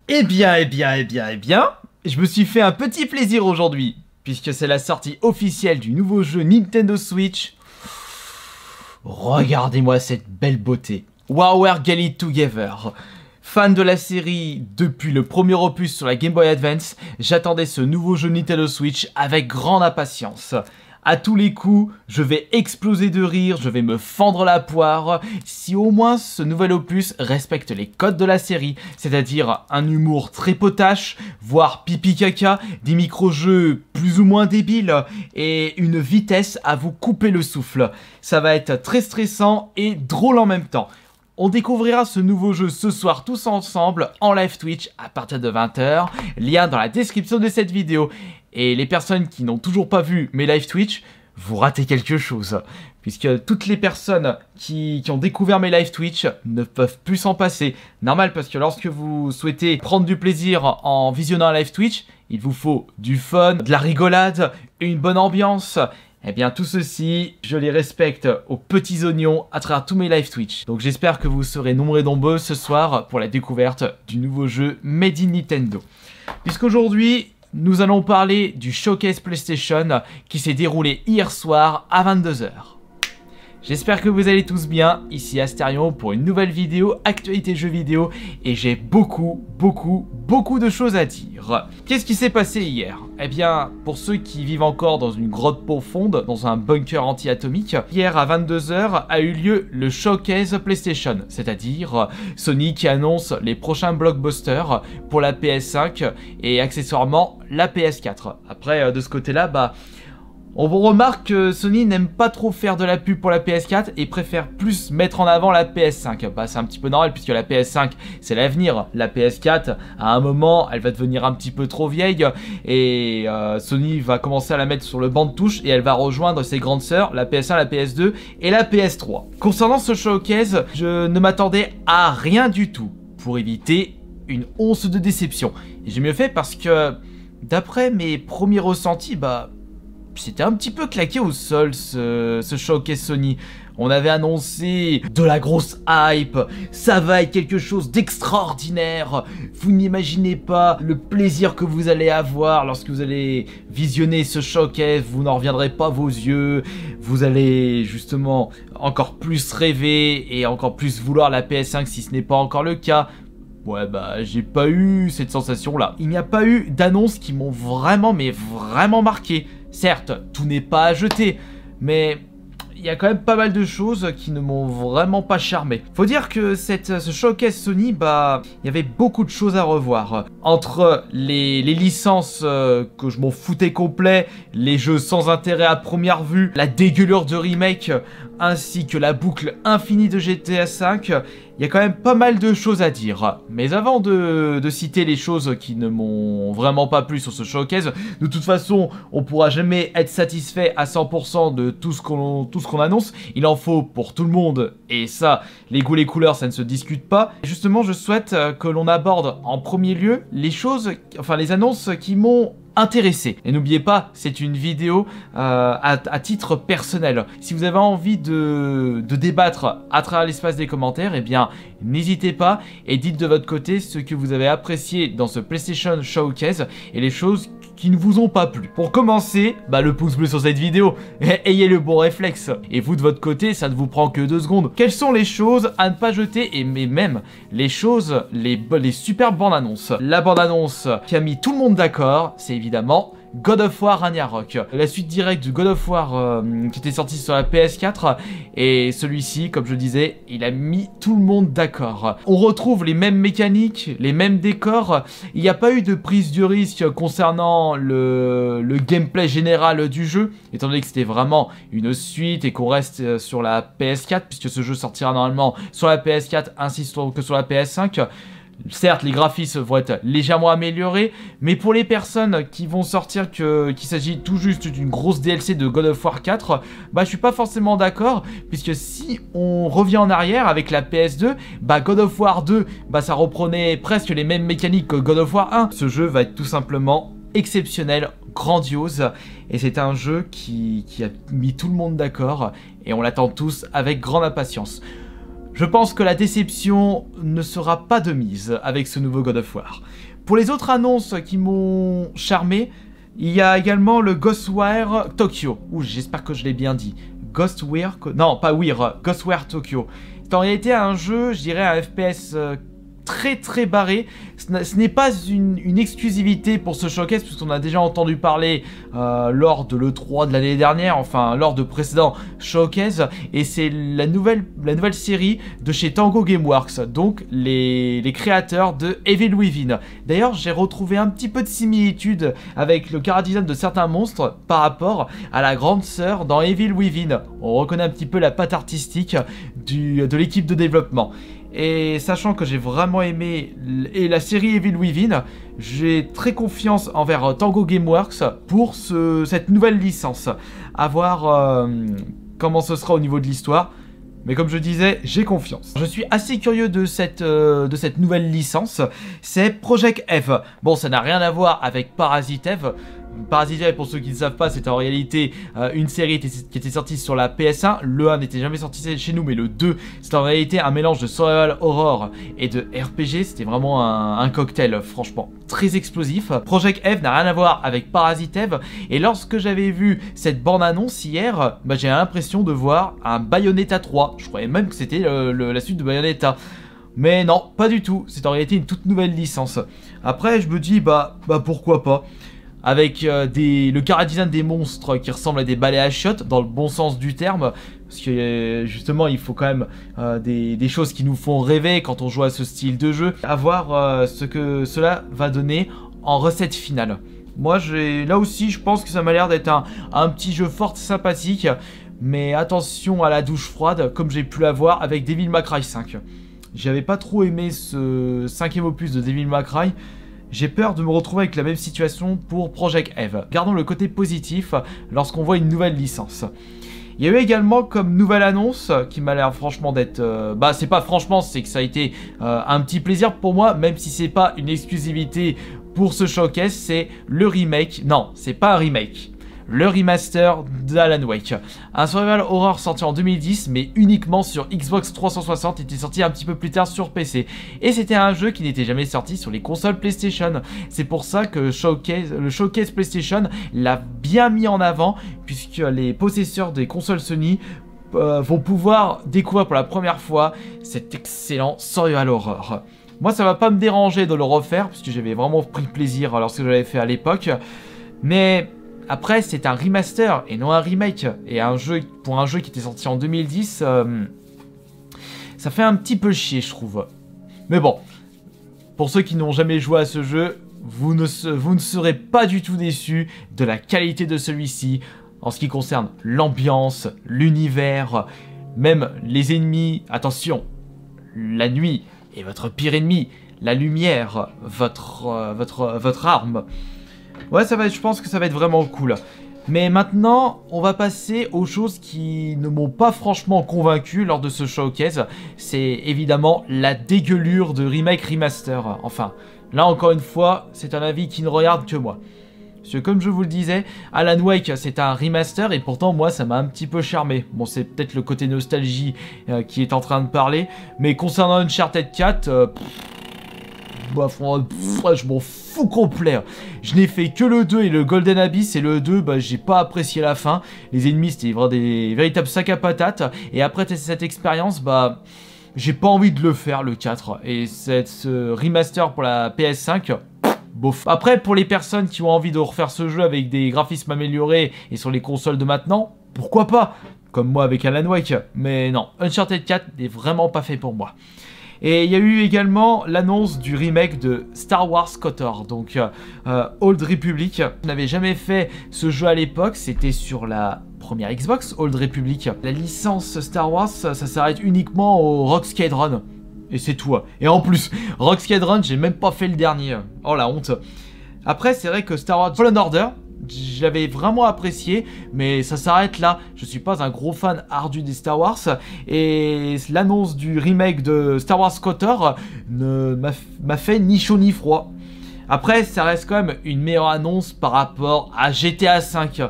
Je me suis fait un petit plaisir aujourd'hui, puisque c'est la sortie officielle du nouveau jeu Nintendo Switch. Regardez-moi cette belle beauté. WarWare Get It Together. Fan de la série depuis le premier opus sur la Game Boy Advance, j'attendais ce nouveau jeu Nintendo Switch avec grande impatience. À tous les coups, je vais exploser de rire, je vais me fendre la poire, si au moins ce nouvel opus respecte les codes de la série, c'est-à-dire un humour très potache, voire pipi caca, des micro-jeux plus ou moins débiles, et une vitesse à vous couper le souffle. Ça va être très stressant et drôle en même temps. On découvrira ce nouveau jeu ce soir tous ensemble en live Twitch à partir de 20 h, lien dans la description de cette vidéo. Et les personnes qui n'ont toujours pas vu mes live Twitch, vous ratez quelque chose. Puisque toutes les personnes qui ont découvert mes live Twitch ne peuvent plus s'en passer. Normal, parce que lorsque vous souhaitez prendre du plaisir en visionnant un live Twitch, il vous faut du fun, de la rigolade, une bonne ambiance. Eh bien tout ceci, je les respecte aux petits oignons à travers tous mes live Twitch. Donc j'espère que vous serez nombreux et nombreux ce soir pour la découverte du nouveau jeu Made in Nintendo. Puisqu'aujourd'hui, nous allons parler du showcase PlayStation qui s'est déroulé hier soir à 22 h. J'espère que vous allez tous bien, ici Asterion pour une nouvelle vidéo actualité jeux vidéo et j'ai beaucoup de choses à dire. Qu'est-ce qui s'est passé hier? Eh bien, pour ceux qui vivent encore dans une grotte profonde, dans un bunker anti-atomique, hier à 22 h a eu lieu le showcase PlayStation, c'est-à-dire Sony qui annonce les prochains blockbusters pour la PS5 et accessoirement la PS4. Après, de ce côté-là, on remarque que Sony n'aime pas trop faire de la pub pour la PS4 et préfère plus mettre en avant la PS5. C'est un petit peu normal puisque la PS5 c'est l'avenir. La PS4 à un moment elle va devenir un petit peu trop vieille et Sony va commencer à la mettre sur le banc de touche et elle va rejoindre ses grandes sœurs, la PS1, la PS2 et la PS3. Concernant ce showcase, je ne m'attendais à rien du tout pour éviter une once de déception. Et j'ai mieux fait parce que d'après mes premiers ressentis, c'était un petit peu claqué au sol ce showcase Sony. On avait annoncé de la grosse hype, ça va être quelque chose d'extraordinaire. Vous n'imaginez pas le plaisir que vous allez avoir lorsque vous allez visionner ce showcase. Vous n'en reviendrez pas vos yeux. Vous allez justement encore plus rêver et encore plus vouloir la PS5 si ce n'est pas encore le cas. Ouais j'ai pas eu cette sensation là. Il n'y a pas eu d'annonces qui m'ont vraiment marqué. Certes, tout n'est pas à jeter, mais il y a quand même pas mal de choses qui ne m'ont vraiment pas charmé. Faut dire que ce showcase Sony, il y avait beaucoup de choses à revoir. Entre les licences que je m'en foutais complet, les jeux sans intérêt à première vue, la dégueulure de remake, ainsi que la boucle infinie de GTA V, il y a quand même pas mal de choses à dire. Mais avant de citer les choses qui ne m'ont vraiment pas plu sur ce showcase, de toute façon, on pourra jamais être satisfait à 100% de tout ce qu'on annonce. Il en faut pour tout le monde, et ça, les goûts, les couleurs, ça ne se discute pas. Justement, je souhaite que l'on aborde en premier lieu les annonces qui m'ont intéressé. Et n'oubliez pas, c'est une vidéo à titre personnel. Si vous avez envie de débattre à travers l'espace des commentaires, eh bien, n'hésitez pas et dites de votre côté ce que vous avez apprécié dans ce PlayStation Showcase et les choses qui ne vous ont pas plu. Pour commencer, le pouce bleu sur cette vidéo, ayez le bon réflexe. Et vous de votre côté, ça ne vous prend que 2 secondes. Quelles sont les choses à ne pas jeter et même les super bandes annonces. La bande annonce qui a mis tout le monde d'accord, c'est évidemment God of War Ragnarok, la suite directe du God of War qui était sorti sur la PS4 et celui-ci, comme je disais, il a mis tout le monde d'accord. On retrouve les mêmes mécaniques, les mêmes décors, il n'y a pas eu de prise de risque concernant le gameplay général du jeu, étant donné que c'était vraiment une suite et qu'on reste sur la PS4 puisque ce jeu sortira normalement sur la PS4 ainsi que sur la PS5. Certes, les graphismes vont être légèrement améliorés, mais pour les personnes qui vont sortir qu'il s'agit tout juste d'une grosse DLC de God of War 4, je suis pas forcément d'accord, puisque si on revient en arrière avec la PS2, God of War 2, ça reprenait presque les mêmes mécaniques que God of War 1. Ce jeu va être tout simplement exceptionnel, grandiose, et c'est un jeu qui a mis tout le monde d'accord, et on l'attend tous avec grande impatience. Je pense que la déception ne sera pas de mise avec ce nouveau God of War. Pour les autres annonces qui m'ont charmé, il y a également le Ghostwire Tokyo. Ouh, j'espère que je l'ai bien dit. Ghostwire... Non, pas Weir, Ghostwire Tokyo. C'est en réalité un jeu, je dirais un FPS très barré. Ce n'est pas une exclusivité pour ce showcase, puisqu'on a déjà entendu parler lors de l'E3 de l'année dernière, enfin lors de précédents showcases, et c'est la nouvelle série de chez Tango Gameworks, donc les créateurs de Evil Within. D'ailleurs, j'ai retrouvé un petit peu de similitude avec le chara-design de certains monstres par rapport à la grande sœur dans Evil Within. On reconnaît un petit peu la patte artistique de l'équipe de développement. Et sachant que j'ai vraiment aimé la série Evil Within, j'ai très confiance envers Tango Gameworks pour cette nouvelle licence. À voir comment ce sera au niveau de l'histoire. Mais comme je disais, j'ai confiance. Je suis assez curieux de cette nouvelle licence. C'est Project Eve. Bon, ça n'a rien à voir avec Parasite Eve. Parasite Eve, pour ceux qui ne savent pas, c'était en réalité une série qui était sortie sur la PS1. Le 1 n'était jamais sorti chez nous, mais le 2, c'était en réalité un mélange de survival horror et de RPG. C'était vraiment un cocktail, franchement, très explosif. Project Eve n'a rien à voir avec Parasite Eve. Et lorsque j'avais vu cette bande-annonce hier, bah, j'ai l'impression de voir un Bayonetta 3. Je croyais même que c'était la suite de Bayonetta. Mais non, pas du tout. C'est en réalité une toute nouvelle licence. Après, je me dis, bah pourquoi pas. Avec le chara-design des monstres qui ressemblent à des balais à chiottes, dans le bon sens du terme. Parce que justement, il faut quand même des choses qui nous font rêver quand on joue à ce style de jeu. À voir ce que cela va donner en recette finale. Moi, là aussi, je pense que ça m'a l'air d'être un petit jeu fort sympathique. Mais attention à la douche froide, comme j'ai pu l'avoir avec Devil May Cry 5. J'avais pas trop aimé ce 5e opus de Devil May Cry. J'ai peur de me retrouver avec la même situation pour Project Eve. Gardons le côté positif lorsqu'on voit une nouvelle licence. Il y a eu également comme nouvelle annonce qui m'a l'air franchement d'être... bah c'est pas franchement, c'est que ça a été un petit plaisir pour moi, même si c'est pas une exclusivité pour ce showcase, c'est le remake... Non, c'est pas un remake. Le remaster d'Alan Wake. Un survival horror sorti en 2010, mais uniquement sur Xbox 360, était sorti un petit peu plus tard sur PC. Et c'était un jeu qui n'était jamais sorti sur les consoles PlayStation. C'est pour ça que le showcase PlayStation l'a bien mis en avant, puisque les possesseurs des consoles Sony vont pouvoir découvrir pour la première fois cet excellent survival horror. Moi, ça va pas me déranger de le refaire, puisque j'avais vraiment pris plaisir lorsque je l'avais fait à l'époque. Mais... après, c'est un remaster et non un remake. Et pour un jeu qui était sorti en 2010, ça fait un petit peu chier, je trouve. Mais bon, pour ceux qui n'ont jamais joué à ce jeu, vous ne serez pas du tout déçus de la qualité de celui-ci en ce qui concerne l'ambiance, l'univers, même les ennemis. Attention, la nuit est votre pire ennemi, la lumière, votre arme. Ouais, je pense que ça va être vraiment cool. Mais maintenant, on va passer aux choses qui ne m'ont pas franchement convaincu lors de ce showcase. C'est évidemment la dégueulure de Remake Remaster. Enfin, là encore une fois, c'est un avis qui ne regarde que moi. Parce que comme je vous le disais, Alan Wake c'est un remaster et pourtant moi ça m'a un petit peu charmé. Bon, c'est peut-être le côté nostalgie qui est en train de parler. Mais concernant Uncharted 4... bah, je m'en fous complet. Je n'ai fait que le 2 et le Golden Abyss, et le 2, bah, j'ai pas apprécié la fin. Les ennemis, c'était vraiment des véritables sacs à patates. Et après cette expérience, bah, j'ai pas envie de le faire, le 4. Et ce remaster pour la PS5, bof. Après, pour les personnes qui ont envie de refaire ce jeu avec des graphismes améliorés et sur les consoles de maintenant, pourquoi pas? Comme moi avec Alan Wake. Mais non, Uncharted 4 n'est vraiment pas fait pour moi. Et il y a eu également l'annonce du remake de Star Wars KOTOR, donc Old Republic. Je n'avais jamais fait ce jeu à l'époque, c'était sur la première Xbox, Old Republic. La licence Star Wars, ça s'arrête uniquement au Rogue Squadron. Et c'est tout. Et en plus, Rogue Squadron, j'ai même pas fait le dernier. Oh la honte. Après, c'est vrai que Star Wars Fallen Order, je l'avais vraiment apprécié, mais ça s'arrête là. Je suis pas un gros fan ardu des Star Wars, et l'annonce du remake de Star Wars KOTOR m'a fait ni chaud ni froid. Après, ça reste quand même une meilleure annonce par rapport à GTA V.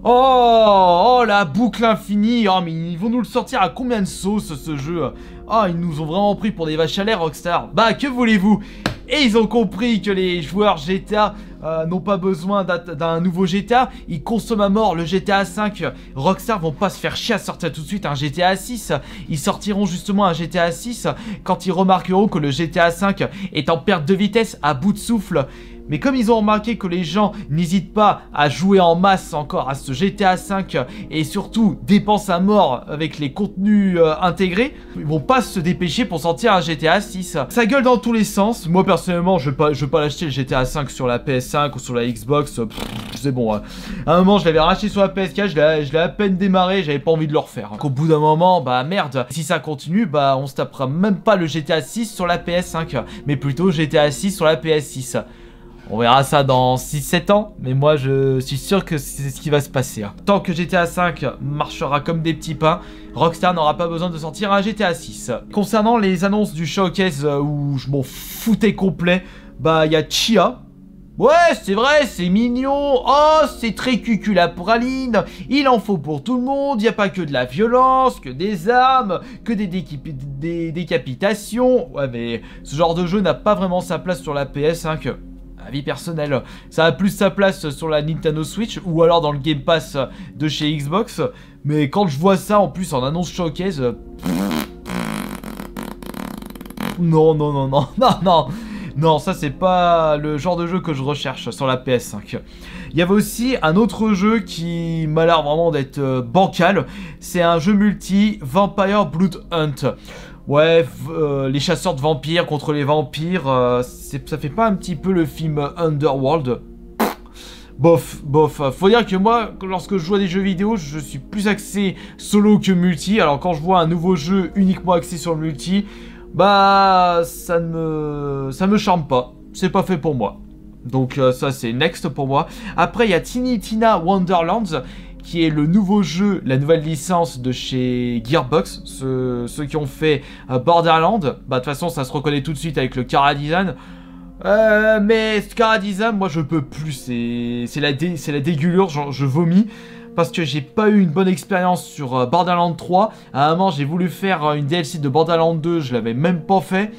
Oh, la boucle infinie. Oh, mais ils vont nous le sortir à combien de sauces ce jeu? Ah, ils nous ont vraiment pris pour des vaches à lait, Rockstar. Bah, que voulez-vous? Et ils ont compris que les joueurs GTA n'ont pas besoin d'un nouveau GTA. Ils consomment à mort le GTA 5. Rockstar vont pas se faire chier à sortir tout de suite un GTA 6. Ils sortiront justement un GTA 6 quand ils remarqueront que le GTA 5 est en perte de vitesse, à bout de souffle. Mais comme ils ont remarqué que les gens n'hésitent pas à jouer en masse encore à ce GTA 5 et surtout dépensent à mort avec les contenus intégrés, ils vont pas se dépêcher pour sortir un GTA 6. Ça gueule dans tous les sens. Moi personnellement, je vais pas l'acheter le GTA 5 sur la PS5 ou sur la Xbox. C'est bon. À un moment, je l'avais racheté sur la PS4, je l'ai à peine démarré, j'avais pas envie de le refaire. Donc, au bout d'un moment, bah merde, si ça continue, bah on se tapera même pas le GTA 6 sur la PS5, mais plutôt GTA 6 sur la PS6. On verra ça dans 6-7 ans, mais moi je suis sûr que c'est ce qui va se passer. Tant que GTA 5 marchera comme des petits pains, Rockstar n'aura pas besoin de sortir un GTA 6. Concernant les annonces du showcase où je m'en foutais complet, bah il y a Chia. Ouais, c'est vrai, c'est mignon. Oh, c'est très cucul à praline. Il en faut pour tout le monde. Il n'y a pas que de la violence, que des armes, que des décapitations. Ouais, mais ce genre de jeu n'a pas vraiment sa place sur la PS5. Avis personnel, ça a plus sa place sur la Nintendo Switch ou alors dans le Game Pass de chez Xbox. Mais quand je vois ça en plus en annonce showcase, non, ça c'est pas le genre de jeu que je recherche sur la PS5. Il y avait aussi un autre jeu qui m'a l'air vraiment d'être bancal. C'est un jeu multi, Vampire Blood Hunt. Ouais, les chasseurs de vampires contre les vampires, ça fait pas un petit peu le film Underworld? Bof. Faut dire que moi, lorsque je joue à des jeux vidéo, je suis plus axé solo que multi. Alors quand je vois un nouveau jeu uniquement axé sur le multi, bah ça me charme pas. C'est pas fait pour moi. Donc ça c'est next pour moi. Après il y a Tiny Tina Wonderlands, qui est le nouveau jeu, la nouvelle licence de chez Gearbox, ceux qui ont fait Borderlands. Bah de toute façon ça se reconnaît tout de suite avec le Cara Design. Mais ce Cara Design, moi je peux plus, c'est la dégueulure, je vomis. Parce que j'ai pas eu une bonne expérience sur Borderlands 3. À un moment j'ai voulu faire une DLC de Borderlands 2, je l'avais même pas fait.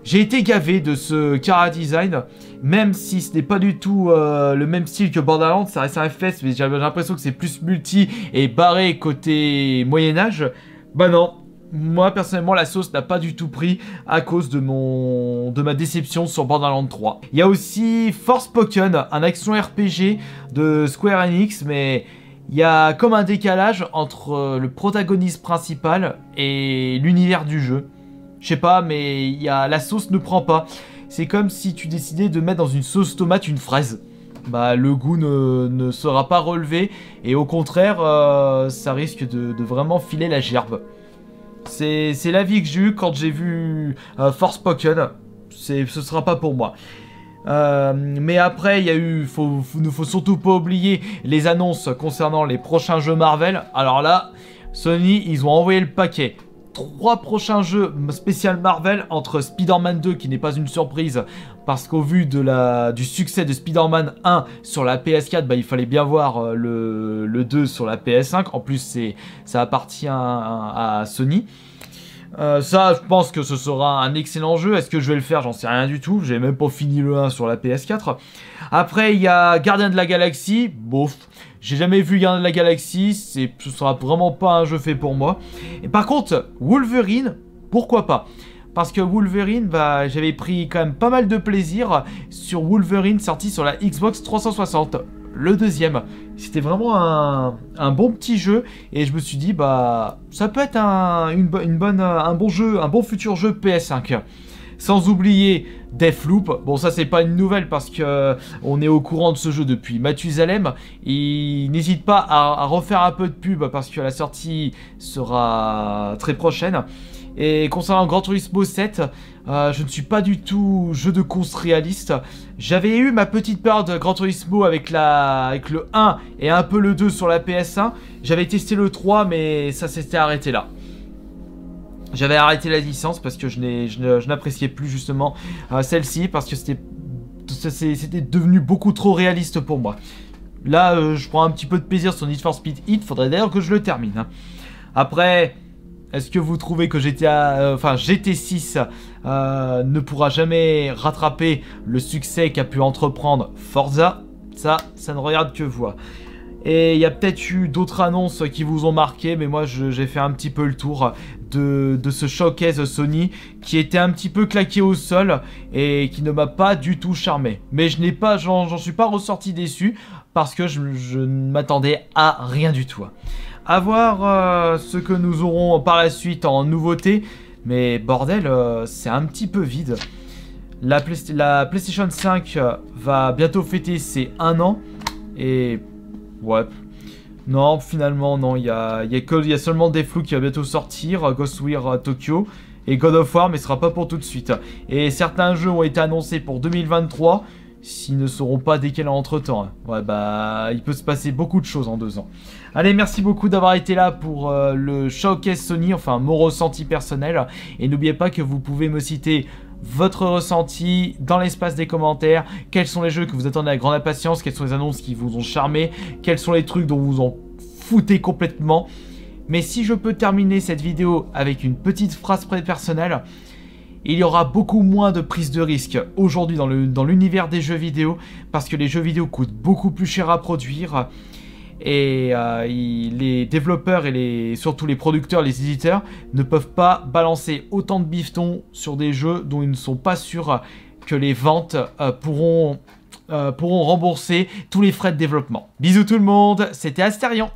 J'ai été gavé de ce Cara Design, même si ce n'est pas du tout le même style que Borderlands, ça reste un FPS, mais j'ai l'impression que c'est plus multi et barré côté Moyen-Âge. Bah non, moi personnellement la sauce n'a pas du tout pris à cause de ma déception sur Borderlands 3. Il y a aussi Forspoken, un action RPG de Square Enix, mais il y a comme un décalage entre le protagoniste principal et l'univers du jeu. Je sais pas, mais la sauce ne prend pas. C'est comme si tu décidais de mettre dans une sauce tomate une fraise. Bah, le goût ne sera pas relevé. Et au contraire, ça risque de vraiment filer la gerbe. C'est l'avis que j'ai eu quand j'ai vu Forspoken. Ce sera pas pour moi. Mais après, il y a eu... ne faut surtout pas oublier les annonces concernant les prochains jeux Marvel. Alors là, Sony, ils ont envoyé le paquet. 3 prochains jeux spécial Marvel entre Spider-Man 2 qui n'est pas une surprise parce qu'au vu du succès de Spider-Man 1 sur la PS4, bah, il fallait bien voir le 2 sur la PS5. En plus ça appartient à Sony. Ça je pense que ce sera un excellent jeu. Est-ce que je vais le faire? J'en sais rien du tout. J'ai même pas fini le 1 sur la PS4. Après il y a Gardien de la Galaxie. Bof. J'ai jamais vu Gardien de la Galaxie, ce sera vraiment pas un jeu fait pour moi. Et par contre, Wolverine, pourquoi pas? Parce que Wolverine, bah, j'avais pris quand même pas mal de plaisir sur Wolverine sorti sur la Xbox 360. Le deuxième, c'était vraiment un bon petit jeu et je me suis dit, bah, ça peut être un bon jeu, un bon futur jeu PS5. Sans oublier Deathloop. Bon, ça c'est pas une nouvelle parce que on est au courant de ce jeu depuis Mathusalem. Il n'hésite pas à refaire un peu de pub parce que la sortie sera très prochaine. Et concernant Gran Turismo 7, je ne suis pas du tout jeu de course réaliste. J'avais eu ma petite période de Gran Turismo avec le 1 et un peu le 2 sur la PS1. J'avais testé le 3 mais ça s'était arrêté là. J'avais arrêté la licence parce que je n'appréciais plus justement celle-ci parce que c'était devenu beaucoup trop réaliste pour moi. Là, je prends un petit peu de plaisir sur Need for Speed Heat, faudrait d'ailleurs que je le termine. Après, Est-ce que vous trouvez que GT6 ne pourra jamais rattraper le succès qu'a pu entreprendre Forza? Ça ne regarde que vous. Et il y a peut-être eu d'autres annonces qui vous ont marqué, mais moi j'ai fait un petit peu le tour de ce showcase Sony qui était un petit peu claqué au sol et qui ne m'a pas du tout charmé. Mais j'en suis pas ressorti déçu parce que je ne m'attendais à rien du tout. À voir ce que nous aurons par la suite en nouveauté, mais bordel, c'est un petit peu vide. La PlayStation 5 va bientôt fêter ses 1 an et ouais, non, finalement, non, il y a seulement Deathloop qui va bientôt sortir, Ghostwire Tokyo, et God of War, mais ce sera pas pour tout de suite. Et certains jeux ont été annoncés pour 2023, s'ils ne seront pas décalés entre temps. Ouais, bah, il peut se passer beaucoup de choses en 2 ans. Allez, merci beaucoup d'avoir été là pour le showcase Sony, enfin, mon ressenti personnel. Et n'oubliez pas que vous pouvez me citer votre ressenti dans l'espace des commentaires. Quels sont les jeux que vous attendez avec grande impatience? Quelles sont les annonces qui vous ont charmé? Quels sont les trucs dont vous vous en foutez complètement? Mais si je peux terminer cette vidéo avec une petite phrase personnelle, il y aura beaucoup moins de prise de risque aujourd'hui dans l'univers des jeux vidéo parce que les jeux vidéo coûtent beaucoup plus cher à produire. Et les développeurs et surtout les producteurs, les éditeurs ne peuvent pas balancer autant de bifetons sur des jeux dont ils ne sont pas sûrs que les ventes pourront rembourser tous les frais de développement. Bisous tout le monde, c'était Astérion.